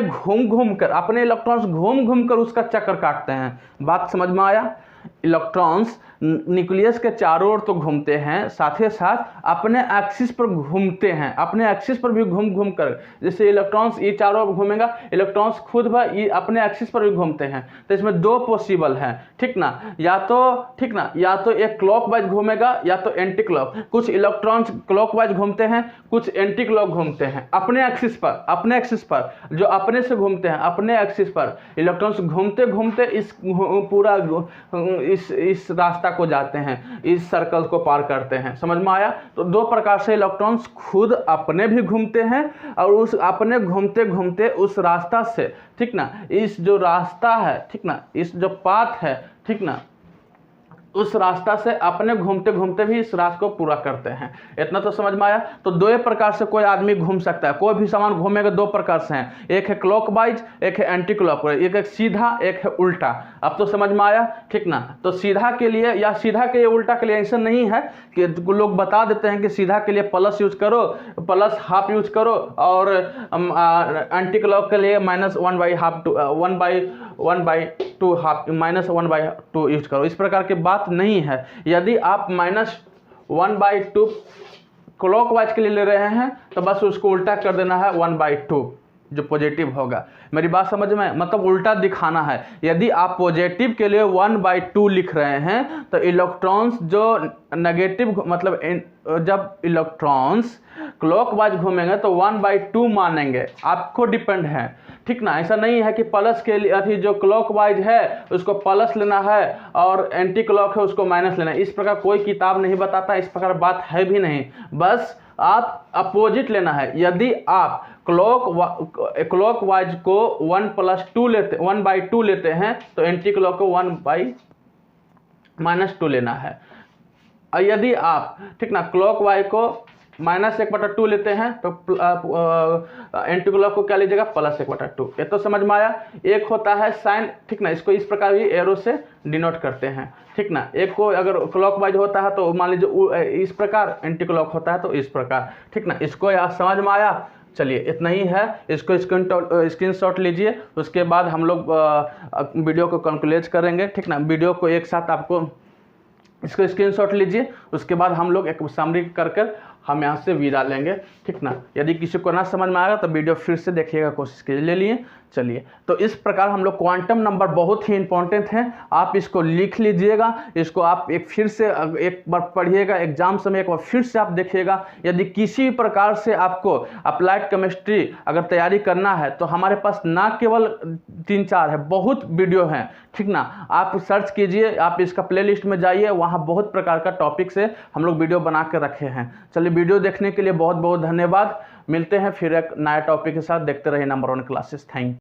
घूम घूम कर, अपने इलेक्ट्रॉन्स घूम घूम कर उसका चक्कर काटते हैं। बात समझ में आया? इलेक्ट्रॉन्स न्यूक्लियस के चारों ओर तो घूमते हैं, साथ ही साथ अपने एक्सिस पर घूमते हैं, अपने एक्सिस पर भी घूम घूम कर, जैसे इलेक्ट्रॉन्स ये चारों ओर घूमेगा, इलेक्ट्रॉन्स खुद भी अपने एक्सिस पर भी घूमते हैं। तो इसमें दो पॉसिबल है, ठीक ना, या तो एक क्लॉकवाइज घूमेगा या तो एंटी क्लॉक। कुछ इलेक्ट्रॉन्स क्लॉकवाइज घूमते हैं, कुछ एंटी क्लॉक घूमते हैं अपने एक्सिस पर, जो अपने से घूमते हैं अपने एक्सिस पर। इलेक्ट्रॉन्स घूमते घूमते इस पूरा इस रास्ता को जाते हैं, इस सर्कल को पार करते हैं। समझ में आया? तो दो प्रकार से इलेक्ट्रॉन्स खुद अपने भी घूमते हैं और उस अपने घूमते घूमते उस रास्ता से, ठीक ना, इस जो रास्ता है, ठीक ना, इस जो पाथ है, ठीक ना, उस रास्ता से अपने घूमते घूमते भी इस रास्ते को पूरा करते हैं। इतना तो समझ में आया? तो दो प्रकार से कोई आदमी घूम सकता है, कोई भी सामान घूमेगा दो प्रकार से हैं, एक है क्लॉकवाइज, एक है एंटी क्लॉकवाइज, एक है सीधा, एक है उल्टा। अब तो समझ में आया, ठीक ना? तो सीधा के लिए या सीधा के लिए उल्टा के लिए ऐसा नहीं है कि लोग बता देते हैं कि सीधा के लिए प्लस यूज करो, प्लस हाफ यूज करो, और एंटी क्लॉक के लिए -1/2 यूज करो। इस प्रकार की बात नहीं है। यदि आप -1/2 क्लॉकवाइज के लिए ले रहे हैं तो बस उसको उल्टा कर देना है 1/2 जो पॉजिटिव होगा। मेरी बात समझ में? मतलब उल्टा दिखाना है। यदि आप पॉजिटिव के लिए 1/2 लिख रहे हैं तो इलेक्ट्रॉन्स जो नेगेटिव, मतलब जब इलेक्ट्रॉन्स क्लॉकवाइज घूमेंगे तो 1/2 मानेंगे, आपको डिपेंड है, ठीक ना। ऐसा नहीं है कि प्लस के लिए अभी जो क्लॉकवाइज है उसको प्लस लेना है और एंटी क्लॉक है उसको माइनस लेना है। इस प्रकार कोई किताब नहीं बताता, इस प्रकार बात है भी नहीं। बस आप अपोजिट लेना है। यदि आप क्लॉकवाइज को 1/2 लेते हैं तो एंटी क्लॉक को 1/-2 लेना है। और यदि आप, ठीक ना, क्लॉकवाइज को -1/2 लेते हैं तो एंटी क्लॉक को क्या लीजिएगा, +1/2। ये तो समझ में आया? एक होता है साइन, ठीक ना, इसको इस प्रकार भी एरो से डिनोट करते हैं, ठीक ना। एक को अगर क्लॉकवाइज होता है तो मान लीजिए इस प्रकार, एंटी क्लॉक होता है तो इस प्रकार, ठीक ना। इसको यहाँ समझ में आया? चलिए इतना ही है, इसको स्क्रीनशॉट लीजिए, उसके बाद हम लोग वीडियो को कंक्लूड करेंगे, ठीक ना। वीडियो को एक साथ आपको इसको स्क्रीनशॉट लीजिए, उसके बाद हम लोग एक समरी कर हम यहाँ से विदा लेंगे, ठीक ना। यदि किसी को ना समझ में आएगा तो वीडियो फिर से देखिएगा, कोशिश कीजिए। ले लिए? चलिए, तो इस प्रकार हम लोग क्वांटम नंबर बहुत ही इंपॉर्टेंट हैं, आप इसको लिख लीजिएगा, इसको आप फिर से एक बार पढ़िएगा, एग्जाम समय एक बार फिर से आप देखिएगा। यदि किसी प्रकार से आपको अप्लाइड केमिस्ट्री अगर तैयारी करना है तो हमारे पास ना केवल 3-4 है, बहुत वीडियो हैं, ठीक ना। आप सर्च कीजिए, आप इसका प्लेलिस्ट में जाइए, वहाँ बहुत प्रकार का टॉपिक से हम लोग वीडियो बना के रखे हैं। चलिए, वीडियो देखने के लिए बहुत बहुत धन्यवाद। मिलते हैं फिर एक नया टॉपिक के साथ, देखते रहिए नंबर 1 क्लासेस। Thank you.